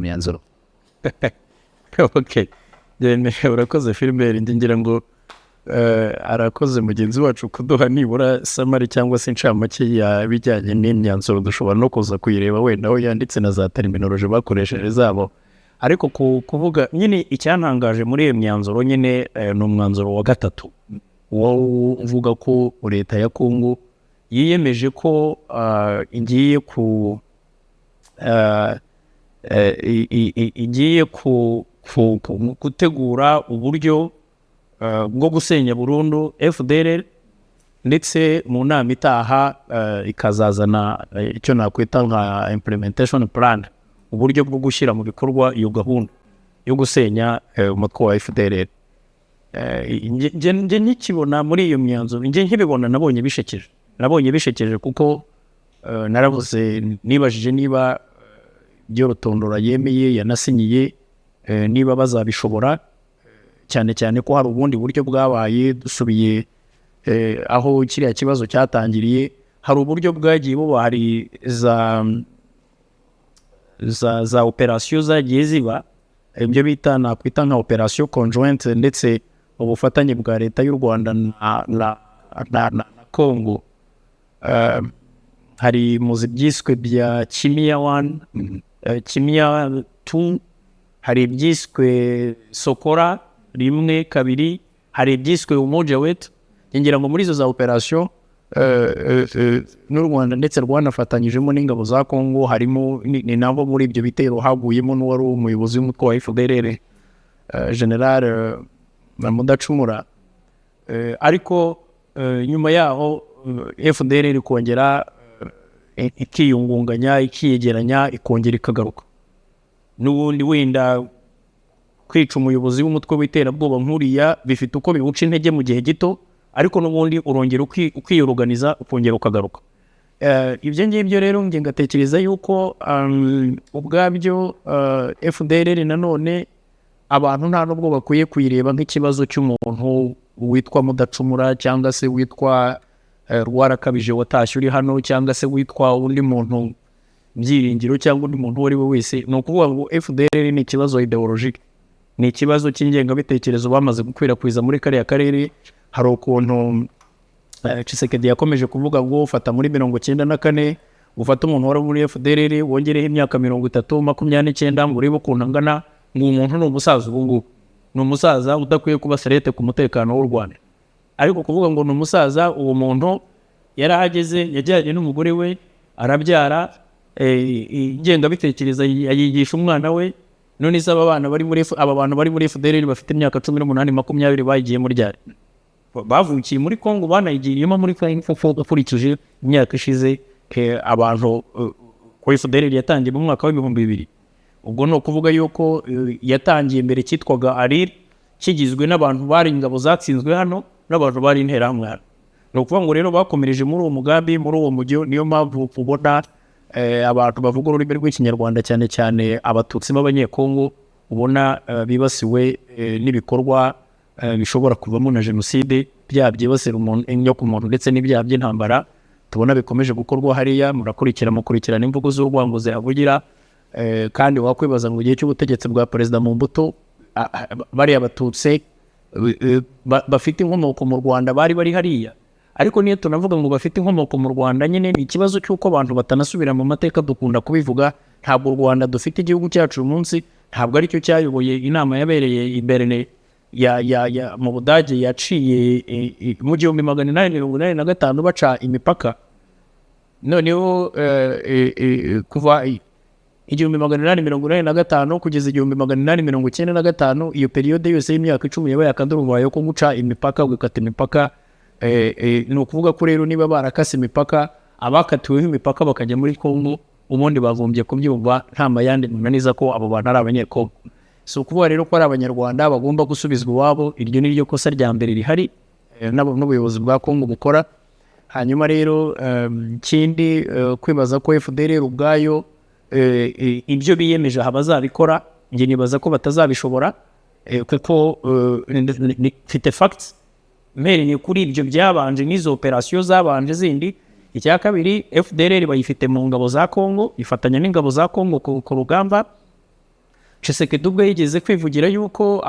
myanzuro. Okay. Urakoze Philbert, ngira ngo arakoze mugenzi wacu kuduha nibura samari cyangwa se incamake ya bijyanye n'imyanzuro. Dushobora no kuza kuyireba wenda aho yanditse na za terminology bakoresheje zabo, ariko kuvuga nyine icyantangaje muri iyo myanzuro nyine ni umwanzuro wa gatatu wo uvuga ko leta ya Kongo yiyemeje ko igiye gutegura uburyo bwo gusenya burundu FDLR, ndetse mu nama itaha ikazazana icyo nakwita nka implementation plan, uburyo bwo gushyira mu bikorwa iyo gahunda yo gusenya umutwe wa FDLR. Nge nikibona muri iyo myanzuro, nge nkibibona nabonye bishekeje kuko naravuze nibajije niba byo Rutondora yemeye yanasinyiye niba bazabishobora, cyane cyane ko hari ubundi buryo bwabaye. Dusubiye aho kiriya kibazo cyatangiriye, hari uburyo bwagiye buba, hari za operasiyo zagiye ziba, ibyo bita nakwita nka operasiyo conjointe, ndetse ubufatanye bwa leta y'u Rwanda na Kongo. Hari muzi byiswe bya Kimia 1, Kimia 2, hari ibyiswe Sokora 1, 2, hari ibyiswe Umoja Wetu. Ngira ngo muri izo za operasiyo n'u Rwanda ndetse rwanafatanyijemo n'ingabo za Kongo, harimo ni nabo muri ibyo bitero haguyemo n'uwari umuyobozi w'umutwe wa FDLR General Mudacumura. Ariko nyuma yaho FDLR kongera ikiyungunganya, ikiyegeranya, ikongera ikagaruka. N'ubundi wenda kwica umuyobozi w'umutwe w'iterabwoba nkuriya bifite uko biwuca intege mu gihe gito, ariko n'ubundi urongera ukiyoruganiza ukongera ukagaruka. Ibyo ngibyo rero nge ngatekereza yuko ubwabyo FDLR nanone abantu nta nubwo bakwiye kuyireba nk'ikibazo cy'umuntu witwa Mudacumura, cyangwa se witwa Rwarakabije watashye uri hano, cyangwa se witwa undi muntu Byiringiro, cyangwa undi muntu uwo ari we wese. Ni ukuvuga ngo FDLR ni ikibazo ideologique, ni ikibazo cy'ingengabitekerezo bamaze gukwirakwiza muri kariya karere. Hari ukuntu Tshisekedi yakomeje kuvuga ngo ufata muri 1994 ufata umuntu wari muri FDLR wongereho imyaka 30, 29 ngo urebe ukuntu angana, ngo umuntu ni umusaza. Ubu ngubu ni umusaza udakwiye kuba serete ku mutekano w'u Rwanda. Ariko kuvuga ngo ni umusaza, uwo muntu yarahageze, yajyanye n'umugore we, arabyara, ingengabitekerezo ayigisha umwana we. None aba bantu bari muri FDLR bafite imyaka 18, 20 bagiye muri ryari, bavukiye muri Kongo, banayigiriyemo muri Kongo ukurikije imyaka ishize. Abantu ko FDLR yatangiye mu mwaka wa 2000, ubwo no kuvuga yuko yatangiye mbere cyitwaga ARIR, kigizwe n'abantu bari ingabo zatsinzwe hano n'abantu bari interahamwe hano. No kuvuga ngo rero bakomereje muri uwo mugambi, muri uwo mujyo. Niyo mpamvu ubona abantu bavuga ururimi rw'ikinyarwanda, cyane cyane abatutsi b'abanyekongo, ubona bibasiwe n'ibikorwa bishobora kuvamo na jenoside, bya byibasira umuntu ku muntu, ndetse n'ibyaha by'intambara tubona bikomeje gukorwa hariya. Mukurikirana imvugo z'urwango zihavugira, kandi wakwibaza ngo igihe cy'ubutegetsi bwa Perezida Mobutu bariya abatutsi bafite inkomoko mu Rwanda bari hariya. Ariko niyo tunavuga ngo bafite inkomoko mu Rwanda, nyine ni ikibazo cy'uko abantu batanasubira mu mateka. Dukunda kubivuga, ntabwo u Rwanda dufite igihugu cyacu uyu munsi, ntabwo aricyo cyayoboye inama yabereye i Berlin mu Budage, yaciye mu 1885 baca imipaka. Noneho kuva 1885 kugeza 1895, iyo periode yose y'imyaka 10 yabaye akaduruvayo ko guca imipaka, gukata imipaka. Ni ukuvuga ko rero niba barakase imipaka, abakatiweho imipaka bakajya muri Kongo, ubundi bagombye kubyumva nta mayandi munaniza ko abo bantu ari abanyekongo. Si ukuvuga rero ko ari abanyarwanda bagomba gusubizwa iwabo. Iryo ni ryo kosa rya mbere rihari n'ubuyobozi bwa Kongo bukora. Hanyuma rero ikindi, kwibaza ko FDLR ubwayo ibyo biyemeje aha bazabikora, njye nibaza ko batazabishobora, kuko mfite facts mpereye kuri ibyo byabanje n'izo operasiyo zabanje zindi. Icya kabiri, FDLR bayifite mu ngabo za Kongo, ifatanya n'ingabo za Kongo ku rugamba. Tshisekedi ubwo yigeze kwivugira yuko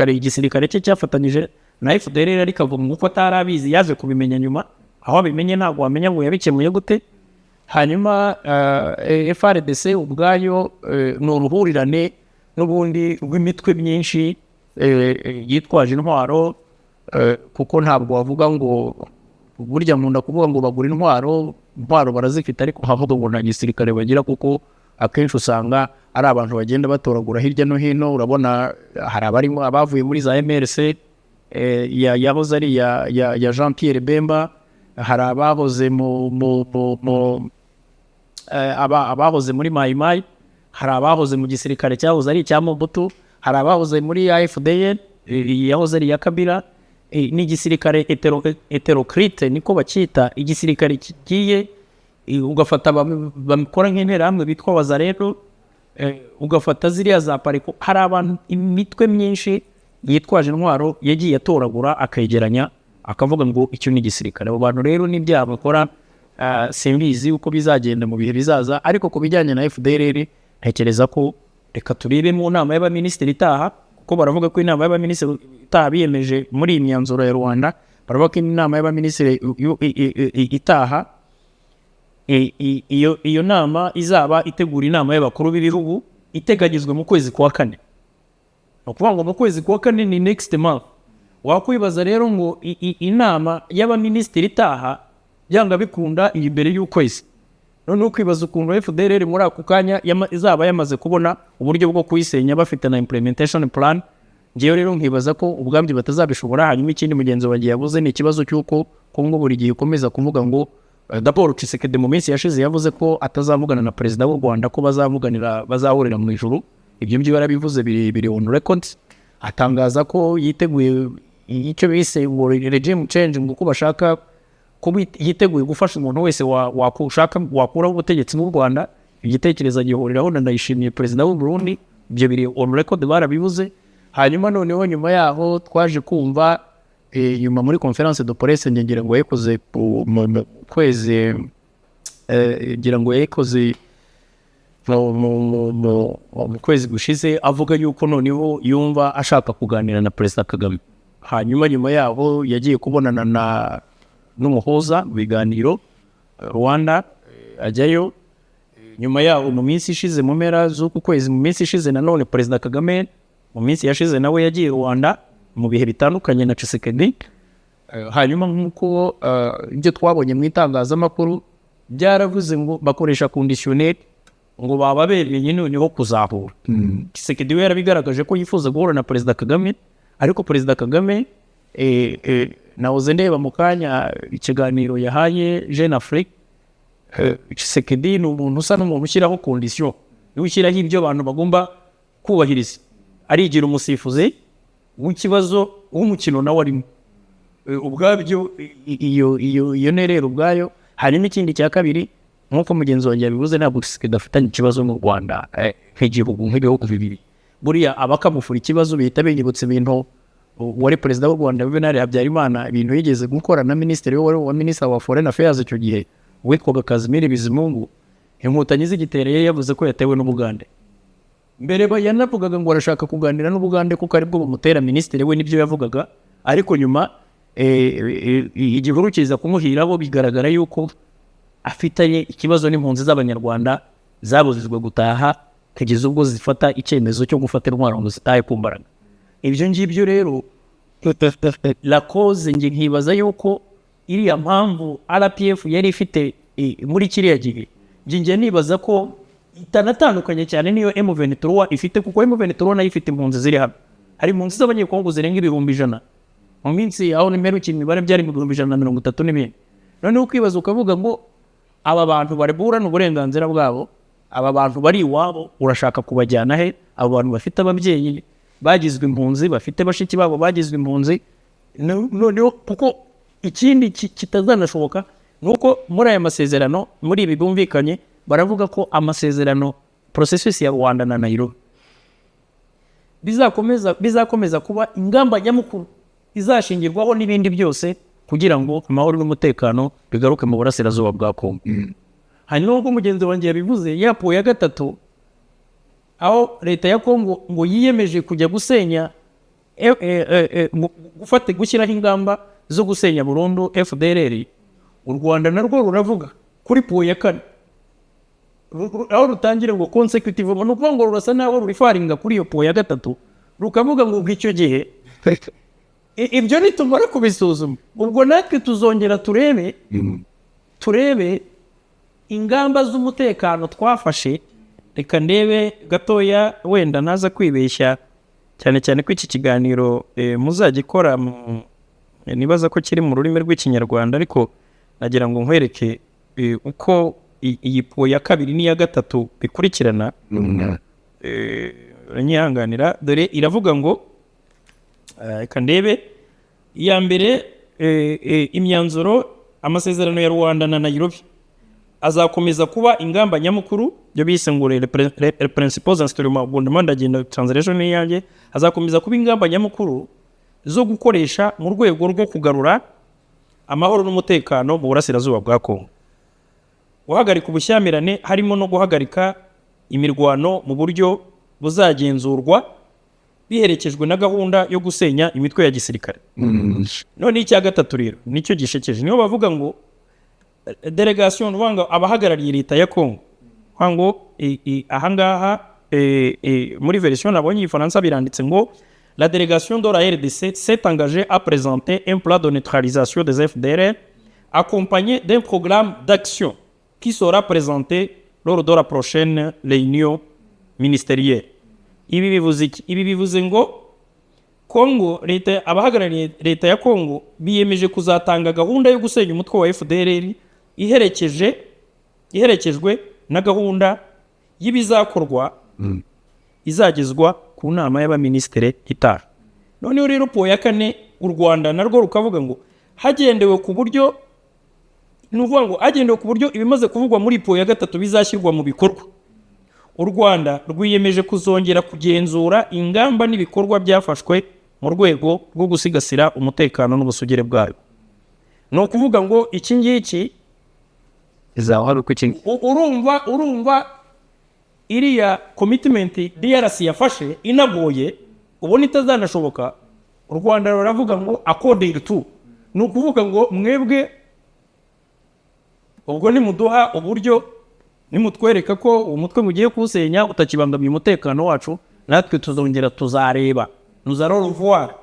igisirikare cye cyafatanyije na FDLR ariko avuga ko atarabizi, yaje kubimenya nyuma. Aho abimenye ntabwo wamenya ngo yabikemuye gute. Hanyuma FARDC ubwayo ni uruhurirane n'ubundi rw'imitwe myinshi yitwaje intwaro, kuko ntabwo wavuga ngo burya nkunda kuvuga ngo bagura intwaro barazifite ariko havuga ngo nta gisirikare bagira, kuko akenshi usanga ari abantu bagenda batoragura hirya no hino. Urabona hari abavuye muri za MRC yahoze ari ya Jean Pierre Bemba, hari abahoze abahoze muri Mai Mai, hari abahoze mu gisirikare cyahoze ari icya Mobutu, hari abahoze muri AFDL yahoze ari iya Kabila. Ni igisirikare heterocrite niko bakita, igisirikare kigiye ugafata bamukora nk'interahamwe bitwa Wazalendo, ugafata ziriya za Pariko. Hari abantu imitwe myinshi yitwaje intwaro yagiye atoragura akayegeranya akavuga ngo icyo ni igisirikare. Abo bantu rero n'ibyaha bakora simbizi uko bizagenda mu bihe bizaza, ariko ku bijyanye na FDLR ntekereza ko reka turebe mu nama y'abaminisitiri itaha, kuko baravuga ko inama y'abaminisitiri itaha biyemeje muri iyi myanzuro ya Rwanda, baravuga ko inama y'abaminisitiri itaha iyo nama izaba itegura inama y'abakuru b'ibihugu iteganyijwe mu kwezi kwa 4. Ukuvuga ngo mu kwezi kwa 4 ni next month. Wakwibaza rero ngo inama y'abaminisitiri itaha byanga bikunda iri imbere y'ukwezi. None ukwibaza ukuntu FDLR muri ako kanya izaba yamaze kubona uburyo bwo kuyisenya bafite na implementation plan. Ngiye rero nkibaza ko ubwambye batazabishobora. Hanyuma ikindi mugenzi wanjye yavuze ni ikibazo cy'uko Kongo buri gihe ikomeza kuvuga ngo d'abord Tshisekedi mu minsi yashize yavuze ko atazavugana na perezida w'u Rwanda, ko bazahurira mu ijuru. Ibyo byo barabivuze biri on record. Atangaza ko yiteguye icyo bise ngo regime change, ngo ko bashaka ko yiteguye gufasha umuntu wese wakuraho ubutegetsi mu Rwanda. Igitekerezo gihuriraho na Ndayishimiye perezida w'u Burundi. Ibyo biri on record barabivuze. Hanyuma noneho nyuma yaho twaje kumva nyuma muri conference de presse ngira ngo yakoze mu kwezi ngira ngo yakoze mu kwezi gushize avuga yuko noneho yumva ashaka kuganira na Perezida Kagame. Hanyuma nyuma yaho yagiye kubonana n'umuhoza biganiro Rwanda, ajyayo. Nyuma yaho mu minsi ishize mu mpera z'uku kwezi, mu minsi ishize nanone Perezida Kagame mu minsi yashize nawe yagiye Rwanda mu bihe bitandukanye na Tshisekedi. Hanyuma nk'uko ibyo twabonye mu itangazamakuru byaravuze ngo bakoresha conditionnel ngo bababereye noneho kuzahura. Tshisekedi we yarabigaragaje ko yifuza guhura na Perezida Kagame, ariko Perezida Kagame nahoze ndeba mu kanya ikiganiro yahaye Jeune Afrique. Tshisekedi ni umuntu usa n'umuntu ushyiraho condition, niwe ushyiraho ibyo abantu bagomba kubahiriza. Arigira umusifuzi w'ikibazo w'umukino nawe arimo ubwabyo iyo nerero ubwayo. Hari n'ikindi cya kabiri nk'uko mugenzi wanjye yabivuze, ntabwo Tshisekedi afitanye ikibazo mu Rwanda nk'ibihugu bibiri. Buriya abakamufura ikibazo bihita biyibutsa ibintu wari perezida w'u Rwanda Juvenal Habyarimana ibintu yigeze gukora na minisitiri wa Minister wa Foreign Affairs icyo gihe witwaga Kazimiri Bizimungu. Inkotanyi zigitereye yavuze ko yatewe n'Ubugande. Mbere yanavugaga ngo arashaka kuganira n'Ubugande kuko aribwo bumutera minisitiri we, nibyo yavugaga. Ariko nyuma igihuru kiza kumuhiraho, bigaragara yuko afitanye ikibazo n'impunzi z'Abanyarwanda zabuzizwe gutaha kugeza ubwo zifata icyemezo cyo gufata intwaro ngo zitahe ku mbaraga. Ibyo ngibyo rero la cause nge nkibaza yuko iriya mpamvu RPF yari ifite muri kiriya gihe, nge nibaza ko itanatandukanye cyane niyo M23 ifite, kuko M23 nayo ifite impunzi ziri hano. Hari impunzi z'Abanyekongo zirenga 100,000 mu minsi aho nimerukiye imibare byari 130 noneho ukwibaza ukavuga ngo aba bantu bariburana uburenganzira bwabo, aba bantu bari iwabo urashaka kubajyana he? Abo bantu bafite ababyeyi bagizwe impunzi, bafite bashiki babo bagizwe impunzi. Noneho kuko ikindi kitazanashoboka nuko muri aya masezerano, muri ibi bumvikanye, baravuga ko amasezerano processus ya Rwanda na Nairobi bizakomeza kuba ingamba nyamukuru izashingirwaho n'ibindi byose kugira ngo amahoro n'umutekano bigaruke mu burasirazuba bwa Kongo. Hanyuma uko mugenzi wanjye yabivuze, yapo ya gatatu aho leta ya Kongo ngo yiyemeje kujya gusenya gushyiraho ingamba zo gusenya burundu FDLR. U Rwanda narwo ruravuga kuri po ya 4 aho rutangira ngo consecutive no kuvuga ngo rurasa naho rurifaringa kuri iyo po ya 3 rukavuga ngo icyo gihe ibyo nitumara kubisuzuma ubwo natwe tuzongera turebe ingamba z'umutekano twafashe. Reka ndebe gatoya wenda naza kwibeshya cyane cyane ko iki kiganiro muzagikora nibaza ko kiri mu rurimi rw'ikinyarwanda, ariko nagira ngo nkwereke uko iyi po ya 2 n'iya 3 bikurikirana. Nyihanganira dore iravuga ngo reka ndebe iya mbere, imyanzuro amasezerano ya Rwanda na Nairobi azakomeza kuba ingamba nyamukuru byo bise ngo les principaux instruments bondement d'agenda translation yanjye, azakomeza kuba ingamba nyamukuru zo gukoresha mu rwego rwo kugarura amahoro n'umutekano mu burasirazuba bwa Kongo, guhagarika ubushyamirane harimo no guhagarika imirwano mu buryo buzagenzurwa biherekejwe na gahunda yo gusenya imitwe ya gisirikare. None icya 3 rero nicyo gishekeje, niyo bavuga ngo delegation wanga abahagarariye leta ya Kongo ngo ahangaha muri version nabonye ifaransa biranditse ngo la délégation de la RDC s'est engagée à présenter un plan de neutralisation des FDLR accompagné d'un programme d'action qui sera présenté lors de la prochaine réunion ministérielle. Ibi bivuze ngo Kongo leta abahagarariye leta ya Kongo biyemeje kuzatanga gahunda yo gusenya umutwe wa FDLR iherekejwe na gahunda y'ibizakorwa izagezwa ku nama y'abaministere itaha. Noneho rero po ya 4 u Rwanda narwo rukavuga ngo hagendewe ku buryo ibimaze kuvugwa muri po ya 3 bizashyirwa mu bikorwa. U Rwanda rwiyemeje kuzongera kugenzura ingamba n'ibikorwa byafashwe mu rwego rwo gusigasira umutekano n'ubusugire bwayo. No kuvuga ngo iki ngiki urumva iriya commitment DRC yafashe inagoye ubona itazanashoboka. U Rwanda ruravuga ngo according to, no kuvuga ngo mwebwe ubwo nimuduha uburyo nimutwereka ko umutwe mugiye kusenya utakibangamiye umutekano wacu, natwe tuzongera tuzareba voir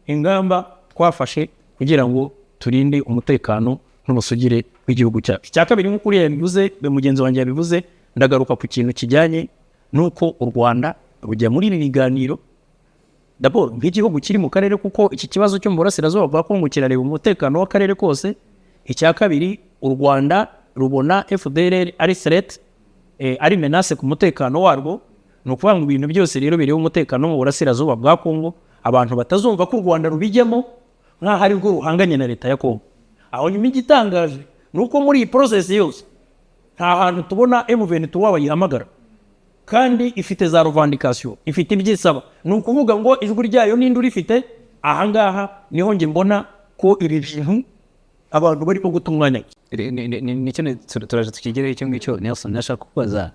ingamba twafashe kugira ngo turinde umutekano n'ubusugire w'igihugu cyacu. Cya kabiri nk'uko yabivuze mugenzi wanjye yabivuze, ndagaruka ku kintu kijyanye nuko u Rwanda rujya muri ibi biganiro d'abord nk'igihugu kiri mu karere, kuko iki kibazo cyo mu burasirazuba bwa Kongo kirareba umutekano w'akarere kose. Icya kabiri, u Rwanda rubona FDLR ari threat, ari menace ku mutekano warwo. No kuvuga ngo ibintu byose rero bireba umutekano mu burasirazuba bwa Kongo, abantu batazumva ko u Rwanda rubijyamo nkaho ari rwo ruhanganye na leta ya Kongo. Aho nyuma igitangaje nuko muri iyi process yose nta hantu tubona M23 bayihamagara, kandi ifite za revendication, ifite ibyisaba. Ni ukuvuga ngo ijwi ryayo n'indi urifite. Ahangaha niho nge mbona ko iri bintu abantu bari ko gutunganya. Nicyo turaje tukigereho icyo ngicyo Nelson nashaka kubaza